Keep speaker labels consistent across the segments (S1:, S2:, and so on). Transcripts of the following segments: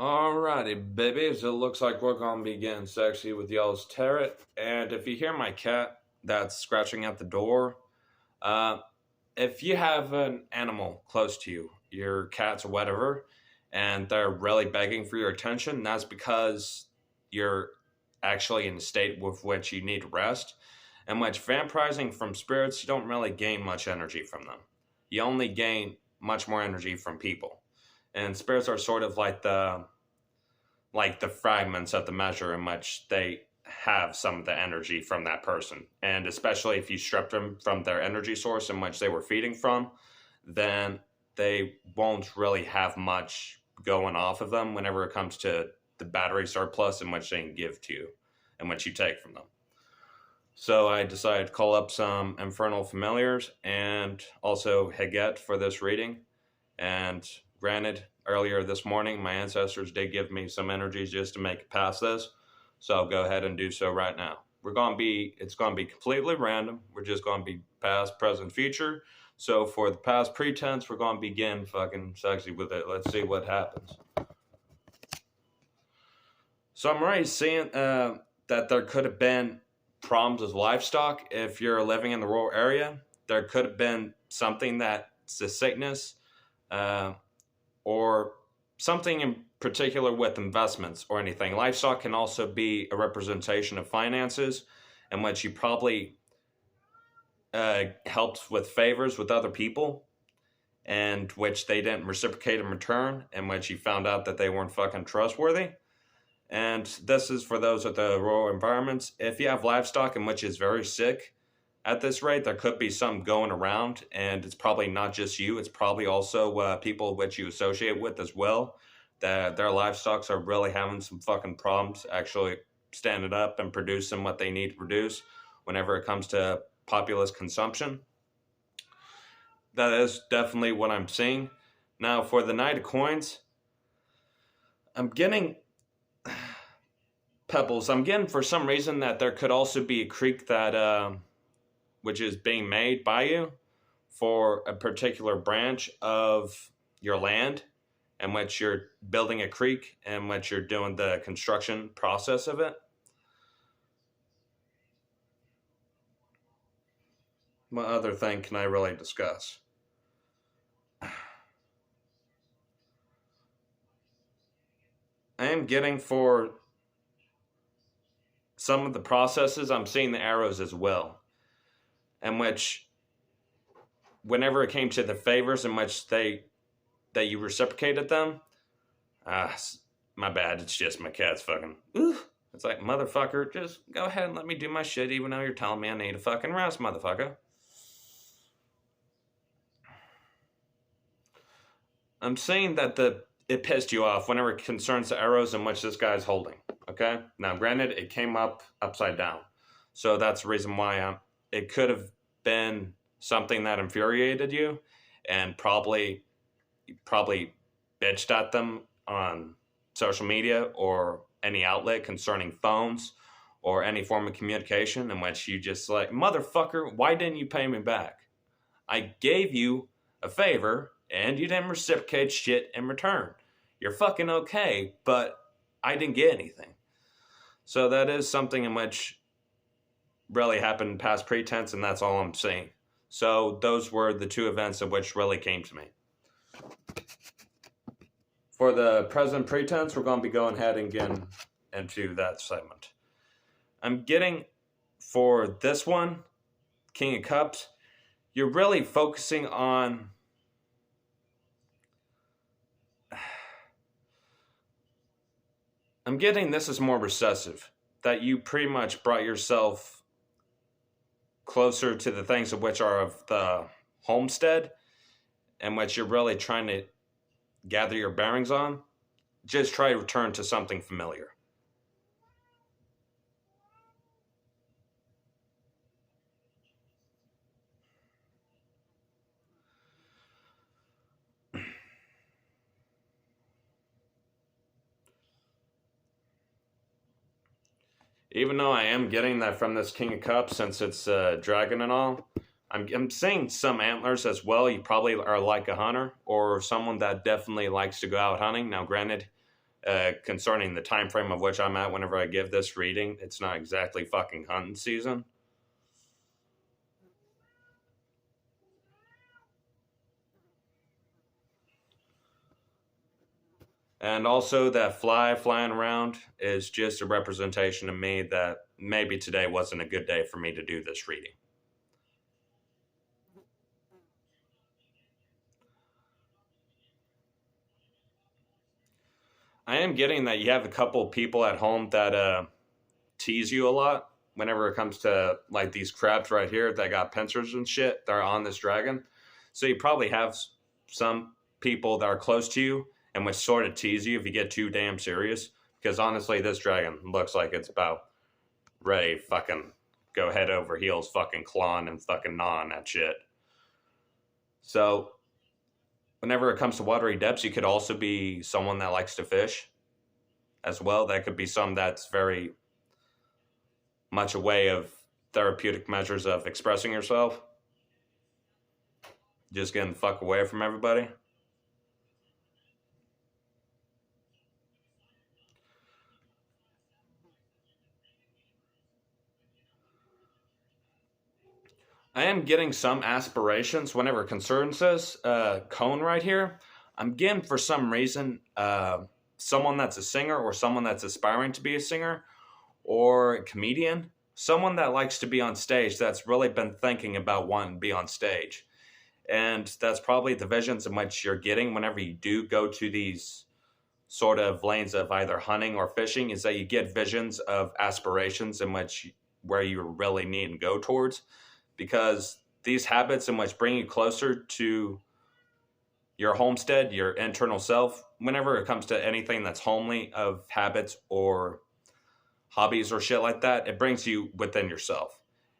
S1: Alrighty, babies. It looks like we're gonna be getting sexy with y'all's tarot. And if you hear my cat that's scratching at the door, uh, if you have an animal close to you, your cats or whatever, and they're really begging for your attention, that's because you're actually in a state with which you need rest. And which vampirizing from spirits, you don't really gain much energy from them. You only gain much more energy from people. And spirits are sort of like the fragments of the measure in which they have some of the energy from that person. And especially if you strip them from their energy source in which they were feeding from, then they won't really have much going off of them whenever it comes to the battery surplus in which they can give to you and which you take from them. So I decided to call up some Infernal Familiars and also Heget for this reading. And granted, earlier this morning, my ancestors did give me some energies just to make it past this. So I'll go ahead and do so right now. It's going to be completely random. We're just going to be past, present, future. So for the past pretense, we're going to begin fucking sexy with it. Let's see what happens. So I'm already seeing that there could have been problems with livestock. If you're living in the rural area, there could have been something that's a sickness, or something in particular with investments or anything. Livestock can also be a representation of finances, in which you probably helped with favors with other people, and which they didn't reciprocate in return, in which you found out that they weren't fucking trustworthy. And this is for those with the rural environments. If you have livestock in which is very sick, at this rate, there could be some going around, and it's probably not just you. It's probably also people which you associate with as well, that their livestock are really having some fucking problems actually standing up and producing what they need to produce whenever it comes to populous consumption. That is definitely what I'm seeing. Now, for the Knight of Coins, I'm getting pebbles. I'm getting, for some reason, that there could also be a creek that which is being made by you for a particular branch of your land, in which you're building a creek, in which you're doing the construction process of it. What other thing can I really discuss? I am getting, for some of the processes, I'm seeing the arrows as well, in which whenever it came to the favors in which that you reciprocated them, my bad, it's just my cat's fucking, it's like, motherfucker, just go ahead and let me do my shit even though you're telling me I need a fucking rest, motherfucker. I'm saying that it pissed you off whenever it concerns the arrows in which this guy's holding, okay? Now, granted, it came up upside down, so that's the reason why it could have been something that infuriated you, and probably bitched at them on social media or any outlet concerning phones or any form of communication in which you just like, motherfucker, why didn't you pay me back? I gave you a favor and you didn't reciprocate shit in return. You're fucking okay, but I didn't get anything. So that is something in which really happened past pretense, and that's all I'm saying. So those were the two events of which really came to me. For the present pretense, we're going to be going ahead and getting into that segment. I'm getting, for this one, King of Cups, you're really focusing on I'm getting this is more recessive, that you pretty much brought yourself closer to the things of which are of the homestead, and which you're really trying to gather your bearings on. Just try to return to something familiar. Even though I am getting that from this King of Cups, since it's dragon and all, I'm seeing some antlers as well. You probably are like a hunter or someone that definitely likes to go out hunting. Now, granted, concerning the time frame of which I'm at whenever I give this reading. It's not exactly fucking hunting season. And also that fly flying around is just a representation of me that maybe today wasn't a good day for me to do this reading. I am getting that you have a couple people at home that tease you a lot whenever it comes to like these crabs right here that got pincers and shit that are on this dragon. So you probably have some people that are close to you and which sort of tease you if you get too damn serious. Because honestly, this dragon looks like it's about ready to fucking go head over heels, fucking clawing and fucking gnawing that shit. So whenever it comes to watery depths, you could also be someone that likes to fish as well. That could be some that's very much a way of therapeutic measures of expressing yourself. Just getting the fuck away from everybody. I am getting some aspirations whenever it concerns this cone right here. I'm getting, for some reason, someone that's a singer or someone that's aspiring to be a singer or a comedian, someone that likes to be on stage that's really been thinking about wanting to be on stage. And that's probably the visions in which you're getting whenever you do go to these sort of lanes of either hunting or fishing, is that you get visions of aspirations in which where you really need to go towards. Because these habits in which bring you closer to your homestead, your internal self, whenever it comes to anything that's homely of habits or hobbies or shit like that, it brings you within yourself.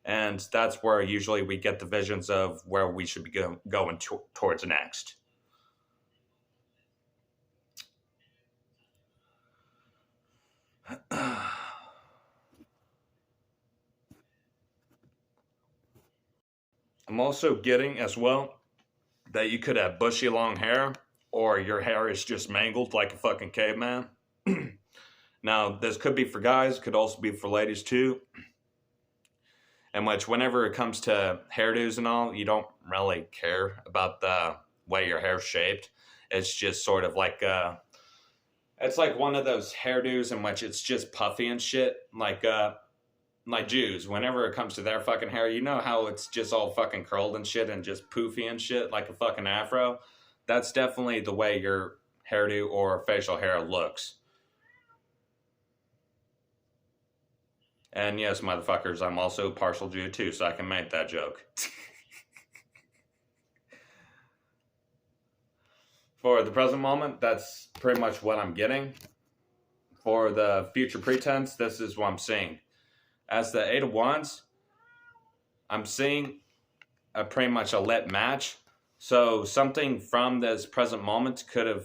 S1: And that's where usually we get the visions of where we should be going towards next. I'm also getting as well that you could have bushy long hair or your hair is just mangled like a fucking caveman. Now, this could be for guys, could also be for ladies too. In which whenever it comes to hairdos and all, you don't really care about the way your hair's shaped. It's just sort of like it's like one of those hairdos in which it's just puffy and shit. Like Jews, whenever it comes to their fucking hair, you know how it's just all fucking curled and shit and just poofy and shit like a fucking afro? That's definitely the way your hairdo or facial hair looks. And yes, motherfuckers, I'm also partial Jew too, so I can make that joke. For the present moment, that's pretty much what I'm getting. For the future pretense, this is what I'm seeing. As the Eight of Wands, I'm seeing pretty much a lit match. So something from this present moment could have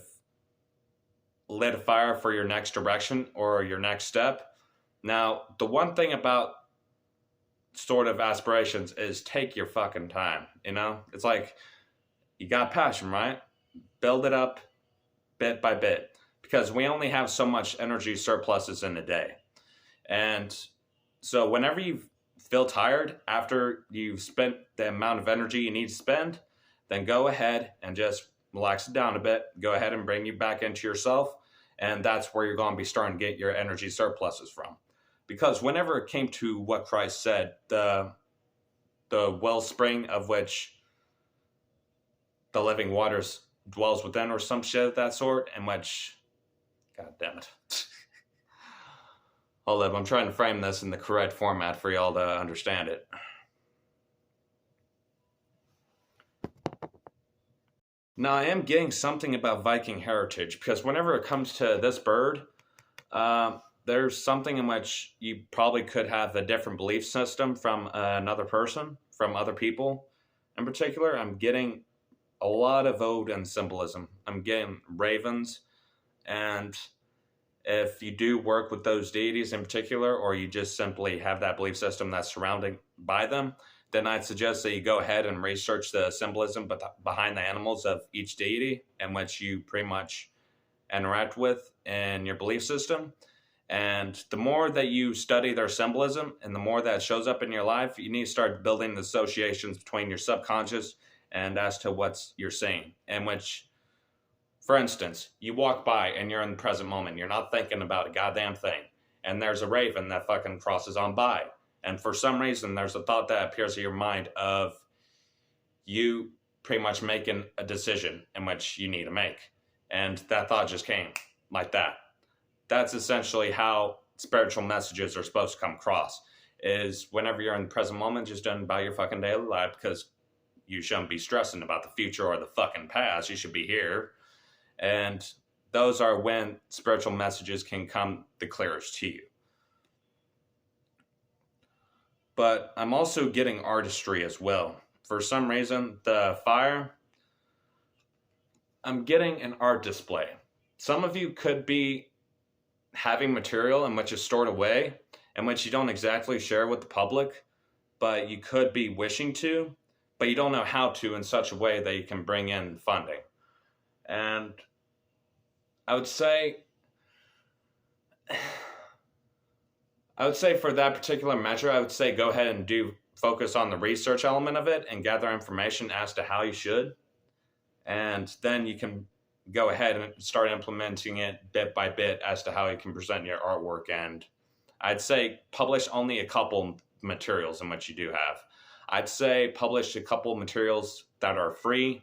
S1: lit a fire for your next direction or your next step. Now, the one thing about sort of aspirations is take your fucking time, you know? It's like, you got passion, right? Build it up bit by bit. Because we only have so much energy surpluses in a day. And so whenever you feel tired after you've spent the amount of energy you need to spend, then go ahead and just relax it down a bit. Go ahead and bring you back into yourself. And that's where you're going to be starting to get your energy surpluses from. Because whenever it came to what Christ said, the wellspring of which the living waters dwells within, or some shit of that sort, in which, god damn it. Hold up, I'm trying to frame this in the correct format for y'all to understand it. Now, I am getting something about Viking heritage, because whenever it comes to this bird, there's something in which you probably could have a different belief system from another person, from other people. In particular, I'm getting a lot of Odin symbolism. I'm getting ravens, and if you do work with those deities in particular, or you just simply have that belief system that's surrounded by them, then I'd suggest that you go ahead and research the symbolism behind the animals of each deity, in which you pretty much interact with in your belief system. And the more that you study their symbolism and the more that shows up in your life, you need to start building the associations between your subconscious and as to what you're seeing. In which, for instance, you walk by and you're in the present moment. You're not thinking about a goddamn thing. And there's a raven that fucking crosses on by. And for some reason, there's a thought that appears in your mind of you pretty much making a decision in which you need to make. And that thought just came like that. That's essentially how spiritual messages are supposed to come across, is whenever you're in the present moment, just doing about your fucking daily life, because you shouldn't be stressing about the future or the fucking past. You should be here. And those are when spiritual messages can come the clearest to you. But I'm also getting artistry as well. For some reason, the fire, I'm getting an art display. Some of you could be having material in which is stored away, in which you don't exactly share with the public, but you could be wishing to, but you don't know how to in such a way that you can bring in funding. And I would say for that particular measure, I would say go ahead and focus on the research element of it and gather information as to how you should. And then you can go ahead and start implementing it bit by bit as to how you can present your artwork. And I'd say publish only a couple materials in which you do have. I'd say publish a couple materials that are free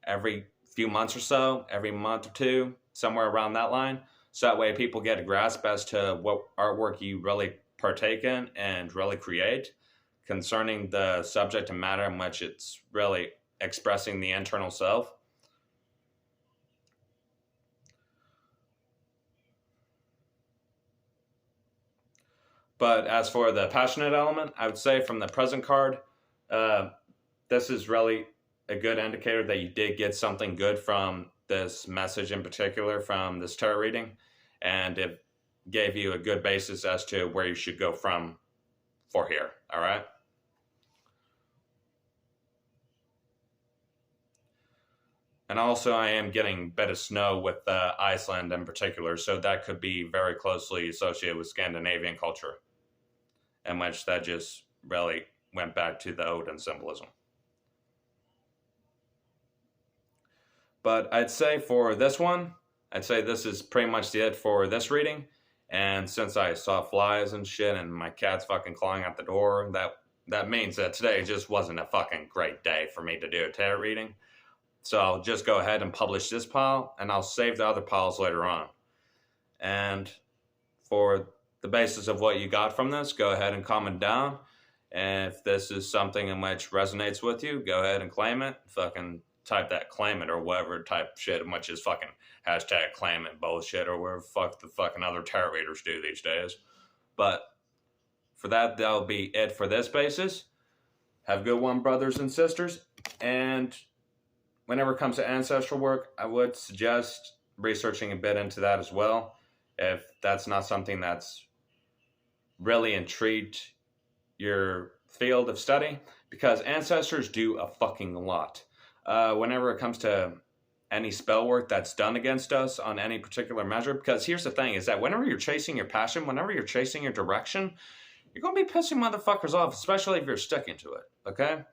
S1: every few months or so, every month or two, somewhere around that line. So that way people get a grasp as to what artwork you really partake in and really create concerning the subject and matter in which it's really expressing the internal self. But as for the passionate element, I would say from the present card, this is really a good indicator that you did get something good from this message in particular from this tarot reading. And it gave you a good basis as to where you should go from for here. All right. And also I am getting a bit of snow with Iceland in particular. So that could be very closely associated with Scandinavian culture, in which that just really went back to the Odin symbolism. But I'd say for this one, I'd say this is pretty much it for this reading. And since I saw flies and shit and my cat's fucking clawing at the door, that means that today just wasn't a fucking great day for me to do a tarot reading. So I'll just go ahead and publish this pile, and I'll save the other piles later on. And for the basis of what you got from this, go ahead and comment down. And if this is something in which resonates with you, go ahead and claim it. Fucking type that claim it or whatever type shit, in which is fucking hashtag claim it bullshit or whatever fuck the fucking other tarot readers do these days. But for that, that'll be it for this basis. Have a good one, brothers and sisters. And whenever it comes to ancestral work, I would suggest researching a bit into that as well, if that's not something that's really intrigued your field of study, because ancestors do a fucking lot. Whenever it comes to any spell work that's done against us on any particular measure, because here's the thing, is that whenever you're chasing your passion, whenever you're chasing your direction, you're going to be pissing motherfuckers off, especially if you're sticking to it, okay?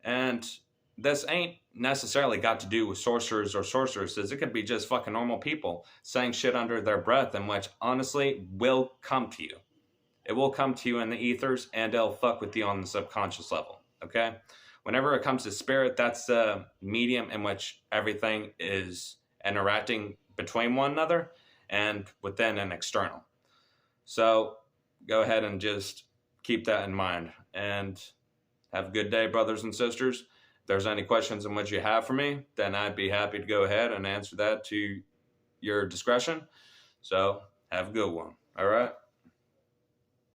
S1: And this ain't necessarily got to do with sorcerers or sorceresses. It could be just fucking normal people saying shit under their breath, and which honestly will come to you. It will come to you in the ethers, and it'll fuck with you on the subconscious level, okay? Whenever it comes to spirit, that's the medium in which everything is interacting between one another and within an external. So go ahead and just keep that in mind. And have a good day, brothers and sisters. If there's any questions in which you have for me, then I'd be happy to go ahead and answer that to your discretion. So have a good one. All right.